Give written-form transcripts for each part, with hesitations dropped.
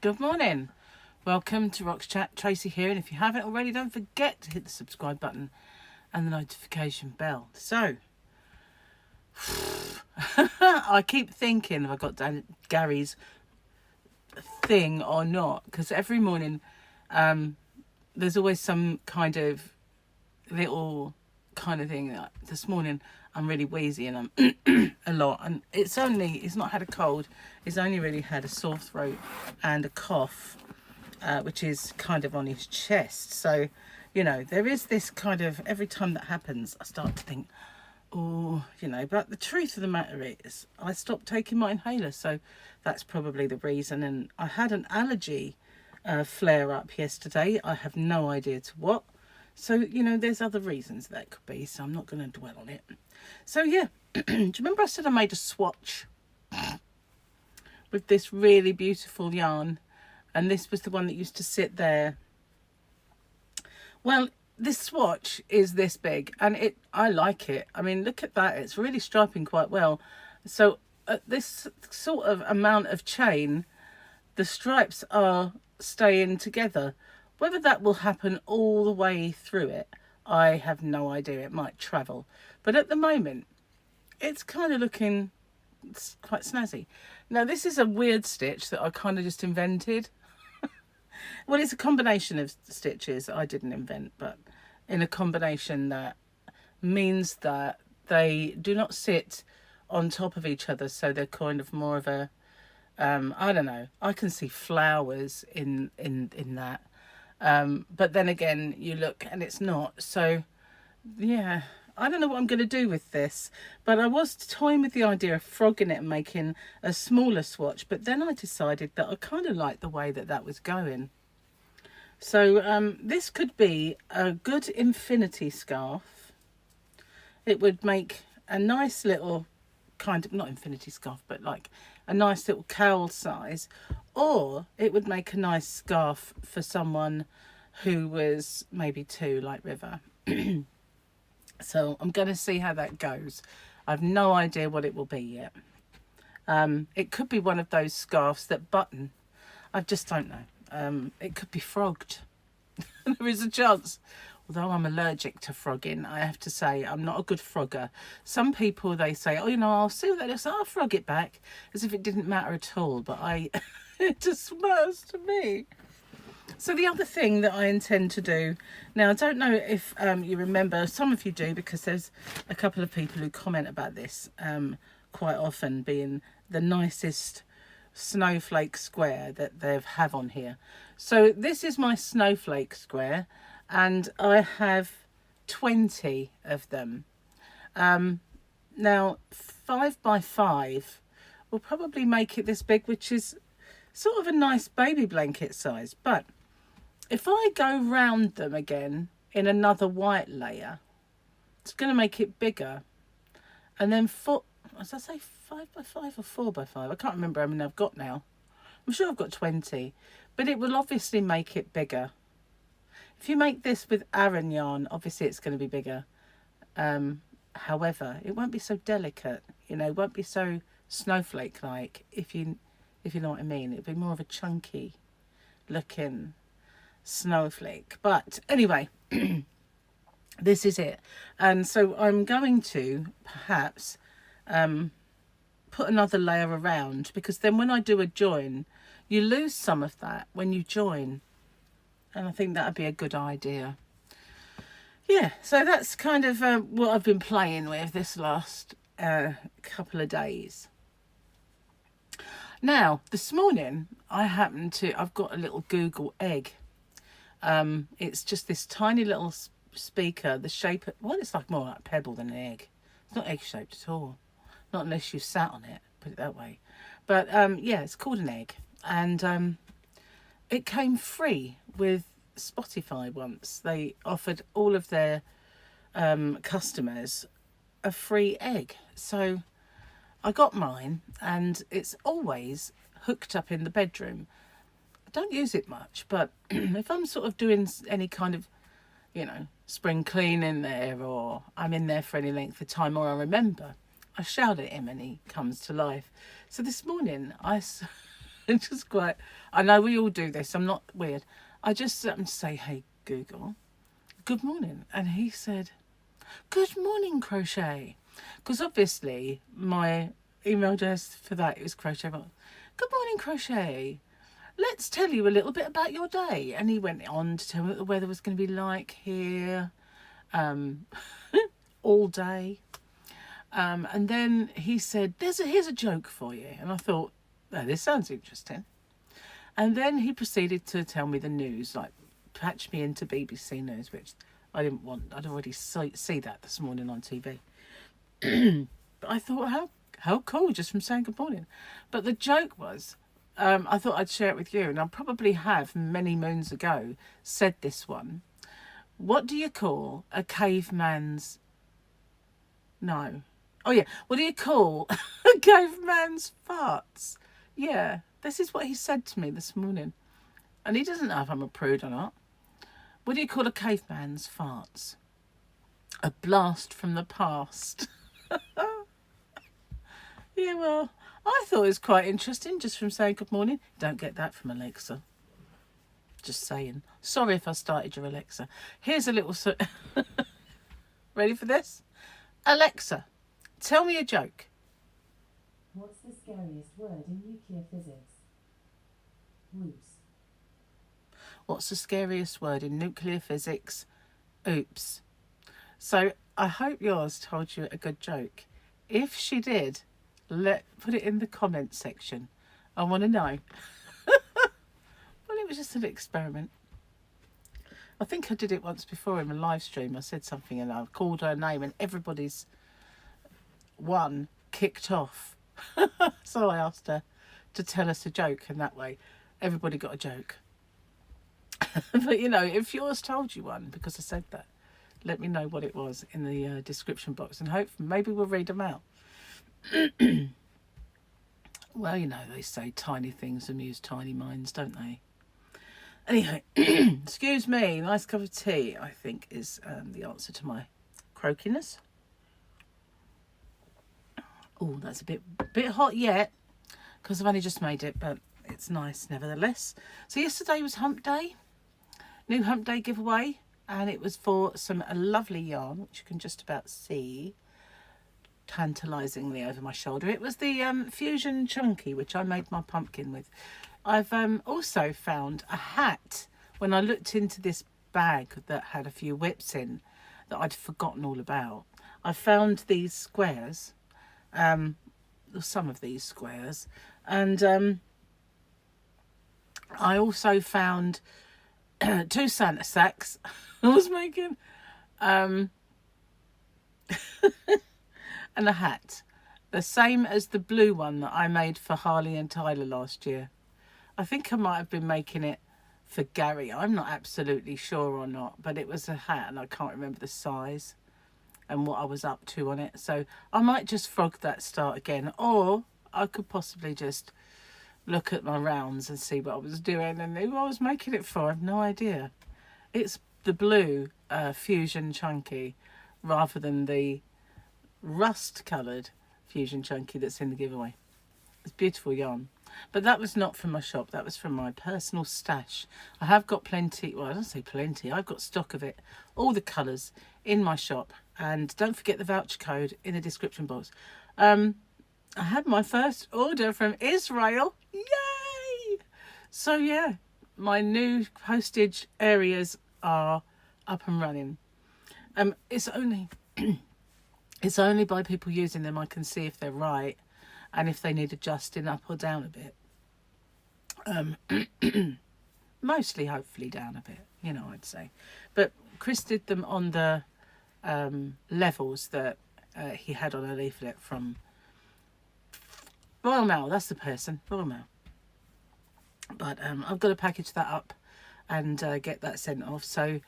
Good morning. Welcome to RocksChat. Tracy here, and if you haven't already, don't forget to hit the subscribe button and the notification bell. So, I keep thinking have I got Gary's thing or not, because every morning there's always some kind of little kind of thing. Like this morning I'm really wheezy and I'm a lot, and he's not had a cold, he's only really had a sore throat and a cough, which is kind of on his chest. So, you know, there is this kind of, every time that happens I start to think, oh, you know, but the truth of the matter is I stopped taking my inhaler, so that's probably the reason. And I had an allergy flare up yesterday. I have no idea to what. So, you know, there's other reasons that could be, so I'm not going to dwell on it. So, yeah, do you remember I said I made a swatch with this really beautiful yarn? And this was the one that used to sit there. Well, this swatch is this big, and I like it. I mean, look at that. It's really striping quite well. So, at this sort of amount of chain, the stripes are staying together. Whether that will happen all the way through it, I have no idea. It might travel. But at the moment, it's kind of looking quite snazzy. Now, this is a weird stitch that I kind of just invented. Well, it's a combination of stitches I didn't invent, but in a combination that means that they do not sit on top of each other. So they're kind of more of a, I don't know. I can see flowers in that. But then again, you look and it's not. So, yeah, I don't know what I'm going to do with this. But I was toying with the idea of frogging it and making a smaller swatch. But then I decided that I kind of liked the way that was going. So this could be a good infinity scarf. It would make a nice little kind of, not infinity scarf, but like a nice little cowl size. Or it would make a nice scarf for someone who was maybe two, like River. So I'm going to see how that goes. I've no idea what it will be yet. It could be one of those scarves that button. I just don't know. It could be frogged. There is a chance. Although I'm allergic to frogging, I have to say I'm not a good frogger. Some people, they say, oh, you know, I'll see that, I'll frog it back, as if it didn't matter at all. But it just matters to me. So the other thing that I intend to do, now I don't know if you remember, some of you do, because there's a couple of people who comment about this quite often, being the nicest snowflake square that they have on here. So this is my snowflake square, and I have 20 of them. Now 5 by 5 will probably make it this big, which is sort of a nice baby blanket size. But if I go round them again in another white layer, it's going to make it bigger. And then as I say, 5 by 5 or 4 by 5, I can't remember how many I've got now. I'm sure I've got 20, but it will obviously make it bigger. If you make this with Aran yarn, obviously it's going to be bigger. However, it won't be so delicate, you know, it won't be so snowflake-like, if you know what I mean. It'll be more of a chunky looking snowflake. But anyway, this is it. And so I'm going to perhaps put another layer around, because then when I do a join, you lose some of that when you join. And I think that would be a good idea. Yeah, so that's kind of what I've been playing with this last couple of days. Now, this morning, I've got a little Google egg. It's just this tiny little speaker, the shape, well, it's like more like a pebble than an egg. It's not egg-shaped at all. Not unless you sat on it, put it that way. But, yeah, it's called an egg. And it came free with Spotify once. They offered all of their customers a free egg. So I got mine, and it's always hooked up in the bedroom. I don't use it much, but if I'm sort of doing any kind of, you know, spring clean in there, or I'm in there for any length of time, or I remember, I shout at him and he comes to life. So this morning I It's just quite, I know we all do this, I'm not weird. I just say, hey Google, good morning. And he said, good morning, Crochet. Because obviously my email address for that is Crochet. Good morning, Crochet. Let's tell you a little bit about your day. And he went on to tell me what the weather was going to be like here all day. And then he said, here's a joke for you. And I thought, oh, this sounds interesting. And then he proceeded to tell me the news, like patch me into BBC News, which I didn't want. I'd already see that this morning on TV. But I thought, how cool, just from saying good morning. But the joke was, I thought I'd share it with you, and I probably have many moons ago said this one. What do you call a caveman's... No. Oh, yeah. What do you call a caveman's farts? Yeah, this is what he said to me this morning. And he doesn't know if I'm a prude or not. What do you call a caveman's farts? A blast from the past. Yeah, well, I thought it was quite interesting just from saying good morning. Don't get that from Alexa. Just saying. Sorry if I started your Alexa. Here's a little... Ready for this? Alexa, tell me a joke. What's the scariest word in nuclear physics? Whoops. What's the scariest word in nuclear physics? Oops. So I hope yours told you a good joke. If she did, put it in the comments section. I want to know. Well, it was just an experiment. I think I did it once before in a live stream. I said something and I called her name and everybody's one kicked off. So I asked her to tell us a joke, and that way everybody got a joke. But you know, if yours told you one because I said that, let me know what it was in the description box, and maybe we'll read them out. Well, you know, they say tiny things amuse tiny minds, don't they? Anyway, excuse me, nice cup of tea, I think, is the answer to my croakiness. Oh, that's a bit hot yet, because I've only just made it, but it's nice nevertheless. So yesterday was Hump Day, new Hump Day giveaway, and it was for some lovely yarn, which you can just about see tantalisingly over my shoulder. It was the Fusion Chunky, which I made my pumpkin with. I've also found a hat when I looked into this bag that had a few whips in that I'd forgotten all about. I found these squares, some of these squares, and I also found 2 Santa sacks I was making, and a hat, the same as the blue one that I made for Harley and Tyler last year. I think I might have been making it for Gary. I'm not absolutely sure or not, but it was a hat and I can't remember the size and what I was up to on it. So I might just frog that start again, or I could possibly just look at my rounds and see what I was doing and who I was making it for. I have no idea. It's the blue Fusion Chunky rather than the rust coloured Fusion Chunky that's in the giveaway. It's beautiful yarn. But that was not from my shop. That was from my personal stash. I have got plenty. Well, I don't say plenty. I've got stock of it. All the colours in my shop. And don't forget the voucher code in the description box. I had my first order from Israel. Yay! So, yeah. My new postage areas are up and running. It's only... it's only by people using them I can see if they're right. And if they need adjusting up or down a bit. Mostly, hopefully, down a bit, you know, I'd say. But Chris did them on the levels that he had on a leaflet from Royal Mail. That's the person, Royal Mail. But I've got to package that up and get that sent off. So,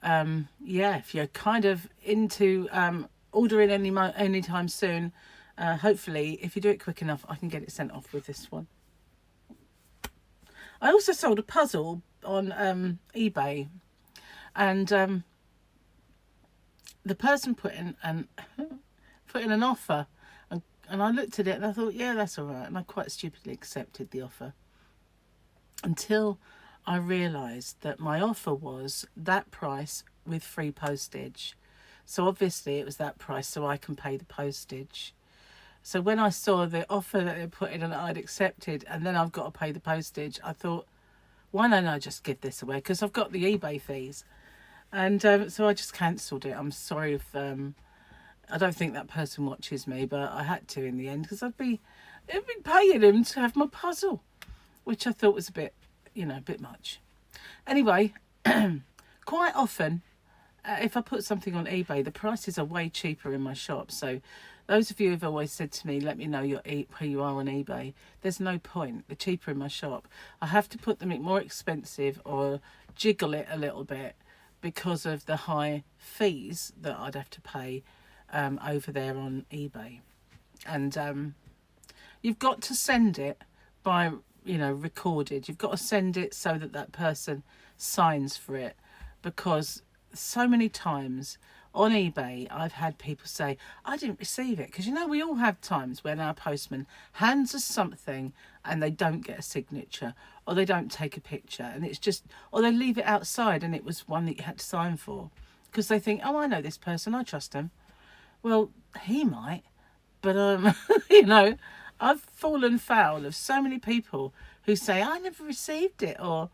yeah, if you're kind of into ordering anytime soon, hopefully, if you do it quick enough, I can get it sent off with this one. I also sold a puzzle on eBay, and the person put in an offer, and I looked at it and I thought, yeah, that's all right, and I quite stupidly accepted the offer. until I realised that my offer was that price with free postage. So obviously it was that price so I can pay the postage. So when I saw the offer that they put in and I'd accepted, and then I've got to pay the postage, I thought, why don't I just give this away? Because I've got the eBay fees. And so I just cancelled it. I'm sorry if I don't think that person watches me, but I had to in the end because I'd be paying him to have my puzzle, which I thought was a bit, a bit much. Anyway, quite often, if I put something on eBay, the prices are way cheaper in my shop. So those of you who've always said to me, let me know where you are on eBay, there's no point. They're cheaper in my shop. I have to put them in more expensive or jiggle it a little bit because of the high fees that I'd have to pay over there on eBay. And you've got to send it by, recorded. You've got to send it so that that person signs for it, because so many times on eBay I've had people say, I didn't receive it, because we all have times when our postman hands us something and they don't get a signature, or they don't take a picture, and it's just, or they leave it outside and it was one that you had to sign for because they think, oh, I know this person, I trust him. Well, he might, but I've fallen foul of so many people who say, I never received it or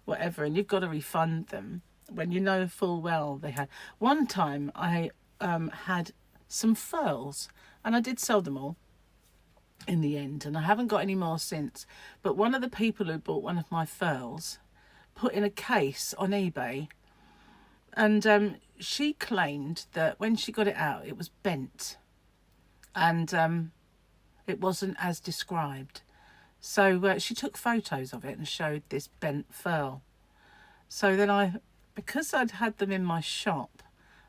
whatever, and you've got to refund them when you know full well they had. One time I had some furls, and I did sell them all in the end, and I haven't got any more since. But one of the people who bought one of my furls put in a case on eBay, and she claimed that when she got it out it was bent, and it wasn't as described. So she took photos of it and showed this bent furl. So then because I'd had them in my shop,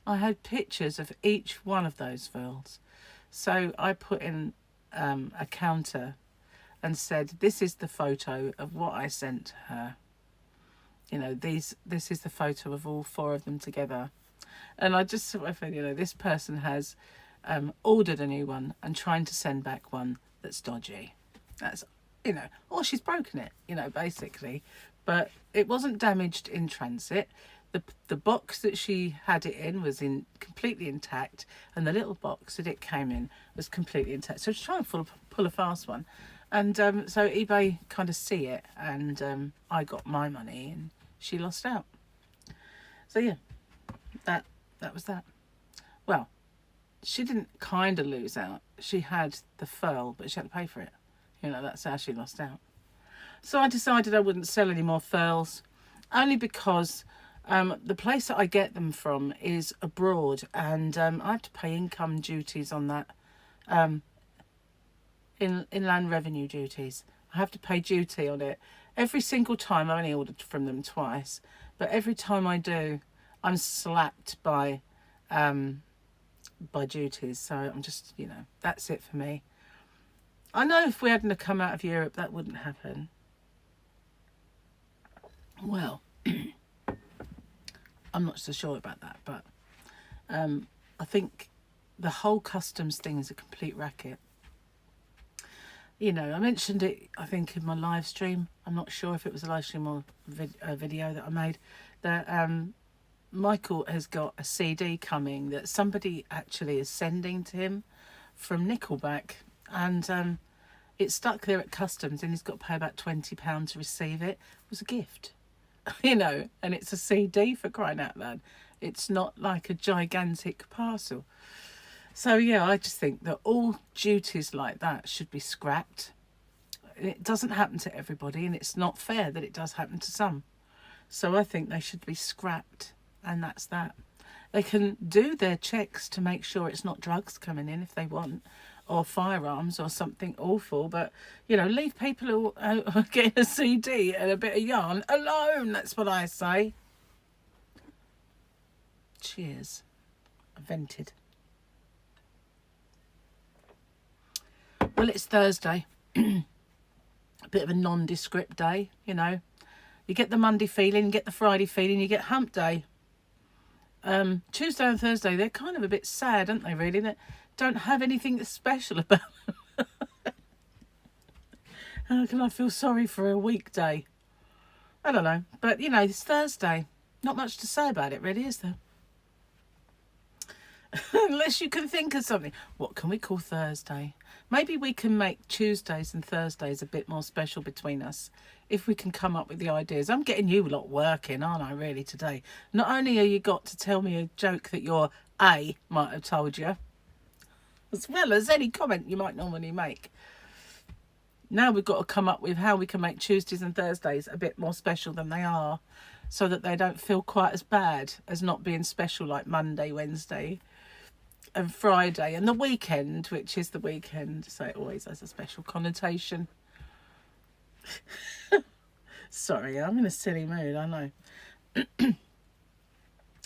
I had pictures of each one of those furls. So I put in a counter and said, this is the photo of what I sent her. This is the photo of all 4 of them together. And I just sort of, this person has ordered a new one and trying to send back one that's dodgy. That's, or she's broken it, basically. But it wasn't damaged in transit. The box that she had it in was completely intact, and the little box that it came in was completely intact. So she's trying to pull a fast one. And so eBay kind of see it, and I got my money and she lost out. So yeah, that was that. Well, she didn't kind of lose out. She had the furl, but she had to pay for it. That's how she lost out. So I decided I wouldn't sell any more furls, only because the place that I get them from is abroad, and I have to pay income duties on that, inland revenue duties. I have to pay duty on it every single time. I've only ordered from them twice, but every time I do, I'm slapped by duties. So I'm just, that's it for me. I know if we hadn't come out of Europe, that wouldn't happen. Well, I'm not so sure about that, but I think the whole customs thing is a complete racket. I mentioned it, I think, in my live stream. I'm not sure if it was a live stream or a video that I made, that Michael has got a CD coming that somebody actually is sending to him from Nickelback, and it's stuck there at customs, and he's got to pay about £20 to receive it. It was a gift. And it's a CD, for crying out loud. It's not like a gigantic parcel. So yeah, I just think that all duties like that should be scrapped. It doesn't happen to everybody, and it's not fair that it does happen to some. So I think they should be scrapped, and that's that. They can do their checks to make sure it's not drugs coming in if they want, or firearms or something awful, but leave people who are getting a CD and a bit of yarn alone. That's what I say. Cheers. I vented. Well, it's Thursday. A bit of a nondescript day, You get the Monday feeling, you get the Friday feeling, you get hump day. Tuesday and Thursday, they're kind of a bit sad, aren't they, really? They don't have anything special about them. How can I feel sorry for a weekday? I don't know. But, you know, it's Thursday. Not much to say about it, really, is there? Unless you can think of something. What can we call Thursday? Maybe we can make Tuesdays and Thursdays a bit more special between us. If we can come up with the ideas. I'm getting you a lot working, aren't I, really, today? Not only have you got to tell me a joke that your A might have told you, as well as any comment you might normally make. Now we've got to come up with how we can make Tuesdays and Thursdays a bit more special than they are, so that they don't feel quite as bad as not being special like Monday, Wednesday and Friday and the weekend, which is the weekend, so it always has a special connotation. Sorry, I'm in a silly mood, I know. I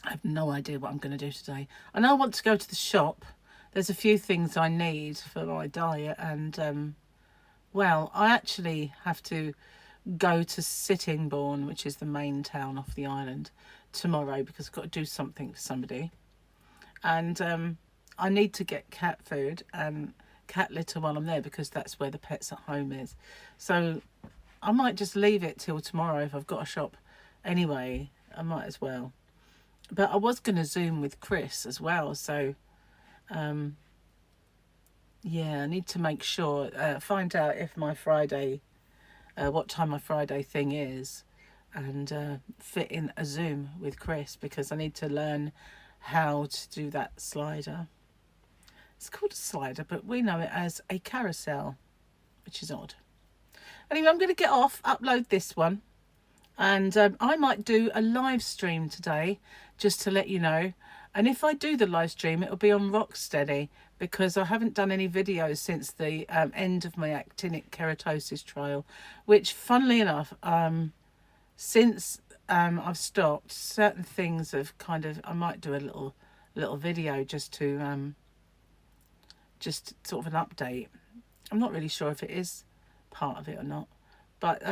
have no idea what I'm going to do today. I know I want to go to the shop. There's a few things I need for my diet, and well, I actually have to go to Sittingbourne, which is the main town off the island, tomorrow because I've got to do something for somebody. And I need to get cat food and cat litter while I'm there because that's where the Pets at Home is. So I might just leave it till tomorrow if I've got a shop anyway. I might as well. But I was going to Zoom with Chris as well. So, yeah, I need to make sure, find out if my Friday, what time my Friday thing is, and fit in a Zoom with Chris because I need to learn how to do that slider. It's called a slider, but we know it as a carousel, which is odd. Anyway, I'm going to get off, upload this one, and I might do a live stream today just to let you know. And if I do the live stream, it'll be on Rocksteady because I haven't done any videos since the end of my actinic keratosis trial, which, funnily enough, since I've stopped, certain things have kind of, I might do a little video just to just sort of an update. I'm not really sure if it is part of it or not, but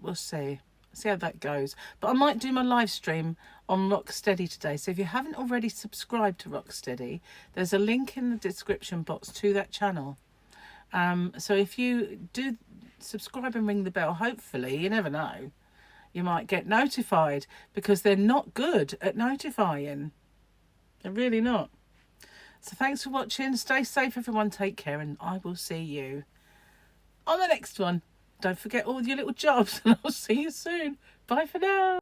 we'll see how that goes. But I might do my live stream on Rocksteady today, so if you haven't already subscribed to Rocksteady, there's a link in the description box to that channel. So if you do subscribe and ring the bell, hopefully, you never know, you might get notified, because they're not good at notifying. They're really not. So thanks for watching. Stay safe, everyone. Take care, and I will see you on the next one. Don't forget all your little jobs, and I'll see you soon. Bye for now.